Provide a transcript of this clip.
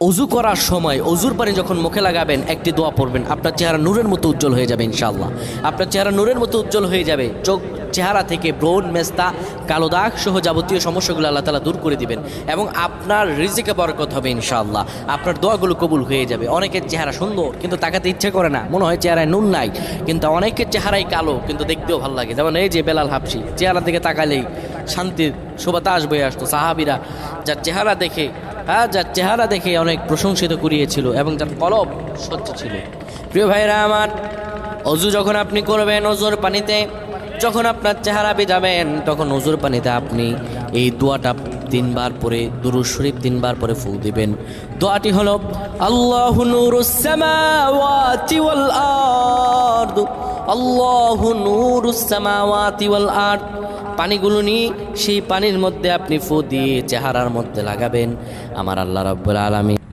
অজু করার সময় অজুর পানি যখন মুখে লাগাবেন একটি দোয়া পড়বেন, আপনার চেহারা নূরের মতো উজ্জ্বল হয়ে যাবে ইনশাআল্লাহ। আপনার চেহারা নূরের মতো উজ্জ্বল হয়ে যাবে। চেহারা থেকে ব্রণ, মেস্তা, কালো দাগ সহ যাবতীয় সমস্যাগুলো আল্লাহ তাআলা দূর করে দিবেন এবং আপনার রিজিকে বরকত হবে ইনশাআল্লাহ। আপনার দোয়াগুলো কবুল হয়ে যাবে। অনেকের চেহারা সুন্দর কিন্তু তাকাতে ইচ্ছে করে না, মনে হয় চেহারায় নুন নাই, কিন্তু অনেকের চেহারাই কালো কিন্তু দেখতেও ভালো লাগে। যেমন এই যে বেলাল হাবশি, চেহারা দিকে তাকালেই শান্তির সুবাতাস বয়ে আসতো। সাহাবীরা যার চেহারা দেখে অনেক প্রশংসিত করিয়েছিল এবং যার কলব স্বচ্ছ ছিল। প্রিয় ভাইরা আমার, অজু যখন আপনি করবেন, অজুর পানিতে যখন আপনার চেহারা ভিজাবেন, তখন অজুর পানিতে আপনি এই দোয়াটা 3 বার পরে, দুরূদ শরীফ 3 বার পরে ফু দিবেন। দোয়াটি হলো আল্লাহু নূরুস সামাওয়াতি ওয়াল আরদ, আল্লাহু নূরুস সামাওয়াতি ওয়াল আরদ। পানিগুলো নিয়ে সেই পানির মধ্যে আপনি ফু দিয়ে চেহারার মধ্যে লাগাবেন। আমার আল্লাহ রাব্বুল আলামিন